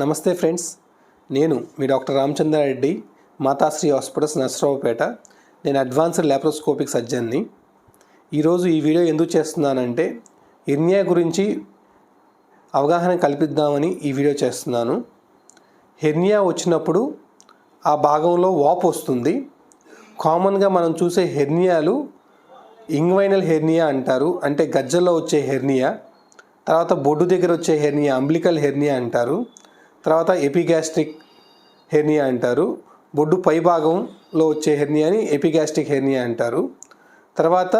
నమస్తే ఫ్రెండ్స్, నేను మీ doctor Ramachandra Reddy, Matasri hospitals Narasaraopet. నేను అడ్వాన్స్డ్ లాప్రోస్కోపిక్ సర్జన్ని. ఈరోజు ఈ వీడియో ఎందుకు చేస్తున్నానంటే హెర్నియా గురించి అవగాహన కల్పిద్దామని ఈ వీడియో చేస్తున్నాను. హెర్నియా వచ్చినప్పుడు ఆ భాగంలో వాపు వస్తుంది. కామన్గా మనం చూసే హెర్నియాలు ఇంగ్వైనల్ హెర్నియా అంటారు, అంటే గజ్జల్లో వచ్చే హెర్నియా. తర్వాత బొడ్డు దగ్గర వచ్చే హెర్నియా అంబ్లికల్ హెర్నియా అంటారు. తర్వాత ఎపిగాస్ట్రిక్ హెర్నియా అంటారు. బొడ్డు పై భాగంలో వచ్చే హెర్నియాని ఎపిగాస్ట్రిక్ హెర్నియా అంటారు. తర్వాత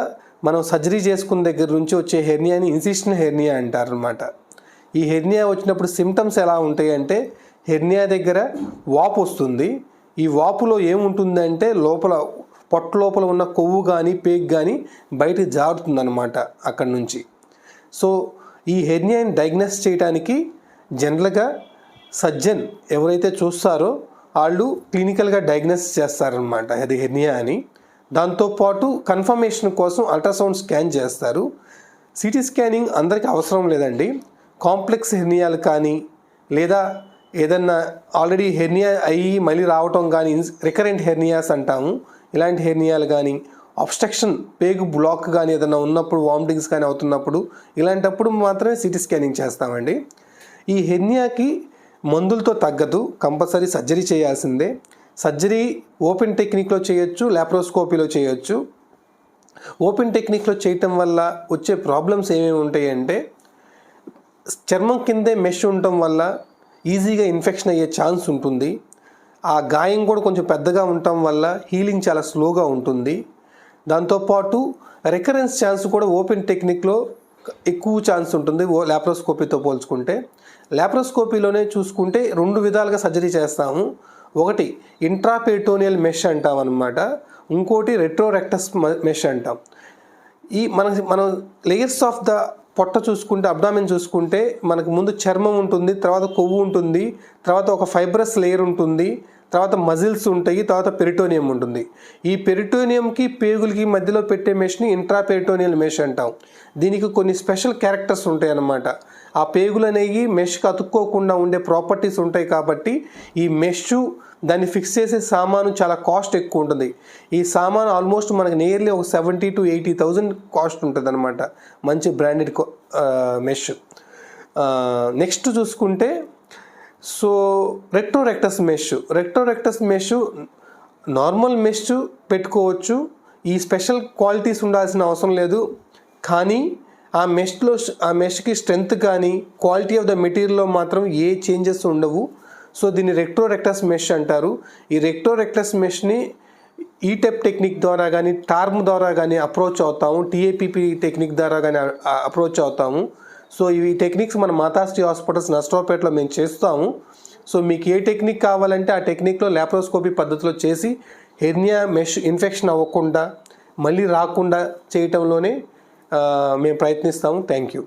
మనం సర్జరీ చేసుకున్న దగ్గర నుంచి వచ్చే హెర్నియాని ఇన్సిషన్ హెర్నియా అంటారు అన్నమాట. ఈ హెర్నియా వచ్చినప్పుడు సిమ్టమ్స్ ఎలా ఉంటాయి అంటే హెర్నియా దగ్గర వాపు వస్తుంది. ఈ వాపులో ఏముంటుందంటే పొట్ట లోపల ఉన్న కొవ్వు కానీ పేగు కానీ బయటికి జారుతుందన్నమాట అక్కడి నుంచి. సో ఈ హెర్నియాని డయాగ్నోస్ చేయడానికి జనరల్గా సర్జన్ ఎవరైతే చూస్తారో వాళ్ళు క్లినికల్గా డయాగ్నోస్ చేస్తారనమాట అది హెర్నియా అని. దాంతోపాటు కన్ఫర్మేషన్ కోసం అల్ట్రాసౌండ్ స్కాన్ చేస్తారు. సిటీ స్కానింగ్ అందరికీ అవసరం లేదండి. కాంప్లెక్స్ హెర్నియాలు కానీ లేదా ఏదన్నా ఆల్రెడీ హెర్నియా అయ్యి మళ్ళీ రావటం కానీ రికరెంట్ హెర్నియాస్ అంటాము, ఇలాంటి హెర్నియాలు కానీ అబ్స్ట్రక్షన్ పేగు బ్లాక్ కానీ ఏదైనా ఉన్నప్పుడు వామిటింగ్స్ కానీ అవుతున్నప్పుడు ఇలాంటప్పుడు మాత్రమే సిటీ స్కానింగ్ చేస్తామండి. ఈ హెర్నియాకి మందులతో తగ్గదు, కంపల్సరీ సర్జరీ చేయాల్సిందే. సర్జరీ ఓపెన్ టెక్నిక్లో చేయొచ్చు, లాప్రోస్కోపీలో చేయొచ్చు. ఓపెన్ టెక్నిక్లో చేయటం వల్ల వచ్చే ప్రాబ్లమ్స్ ఏమేమి ఉంటాయంటే చర్మం కిందే మెష్ ఉండటం వల్ల ఈజీగా ఇన్ఫెక్షన్ అయ్యే ఛాన్స్ ఉంటుంది. ఆ గాయం కూడా కొంచెం పెద్దగా ఉండటం వల్ల హీలింగ్ చాలా స్లోగా ఉంటుంది. దాంతోపాటు రికరెన్స్ ఛాన్స్ కూడా ఓపెన్ టెక్నిక్లో ఎక్కువ ఛాన్స్ ఉంటుంది లాప్రోస్కోపీతో పోల్చుకుంటే. లాప్రోస్కోపీలోనే చూసుకుంటే 2 విధాలుగా సర్జరీ చేస్తాము. ఒకటి ఇంట్రాపెరిటోనియల్ మెష్ అంటాం అన్నమాట, ఇంకోటి రెట్రోరెక్టస్ మెష్ అంటాం. ఈ మనం లేయర్స్ ఆఫ్ ద పొట్ట చూసుకుంటే, అబ్డామిన్ చూసుకుంటే మనకు ముందు చర్మం ఉంటుంది, తర్వాత కొవ్వు ఉంటుంది, తర్వాత ఒక ఫైబ్రస్ లేయర్ ఉంటుంది, తర్వాత మజిల్స్ ఉంటాయి, తర్వాత పెరిటోనియం ఉంటుంది. ఈ పెరిటోనియంకి పేగులకి మధ్యలో పెట్టే మెష్ని ఇంట్రాపెరిటోనియల్ మెష్ అంటాం. దీనికి కొన్ని స్పెషల్ క్యారెక్టర్స్ ఉంటాయి అన్నమాట. ఆ పేగులు అనేవి మెష్కి అతుక్కోకుండా ఉండే ప్రాపర్టీస్ ఉంటాయి కాబట్టి ఈ మెష్ దాన్ని ఫిక్స్ చేసే సామాను చాలా కాస్ట్ ఎక్కువ ఉంటుంది. ఈ సామాను ఆల్మోస్ట్ మనకి నియర్లీ ఒక 70,000 to 80,000 కాస్ట్ ఉంటుంది అనమాట, మంచి బ్రాండెడ్ మెష్. నెక్స్ట్ చూసుకుంటే సో రెట్రోరెక్టస్ మెష్ నార్మల్ మెష్ పెట్టుకోవచ్చు. ఈ స్పెషల్ క్వాలిటీస్ ఉండాల్సిన అవసరం లేదు. కానీ ఆ మెష్కి స్ట్రెంగ్త్ కానీ క్వాలిటీ ఆఫ్ ద మెటీరియల్లో మాత్రం ఏ చేంజెస్ ఉండవు. సో దీన్ని రెట్రోరెక్టస్ మెష్ అంటారు. ఈ రెట్రోరెక్టస్ మెష్ని ఈటెప్ టెక్నిక్ ద్వారా కానీ టార్మ్ ద్వారా కానీ అప్రోచ్ అవుతాము, టీఏపీపీ టెక్నిక్ ద్వారా కానీ అప్రోచ్ అవుతాము. సో ఈ టెక్నిక్స్ మన మాతాశ్రీ హాస్పిటల్స్ నర్సరావుపేటలో మేము చేస్తాము. సో మీకు ఏ టెక్నిక్ కావాలంటే ఆ టెక్నిక్లో లాప్రోస్కోపీ పద్ధతిలో చేసి హెర్నియా మెష్ ఇన్ఫెక్షన్ అవ్వకుండా మళ్ళీ రాకుండా చేయటంలోనే మేము ప్రయత్నిస్తాము. Thank you.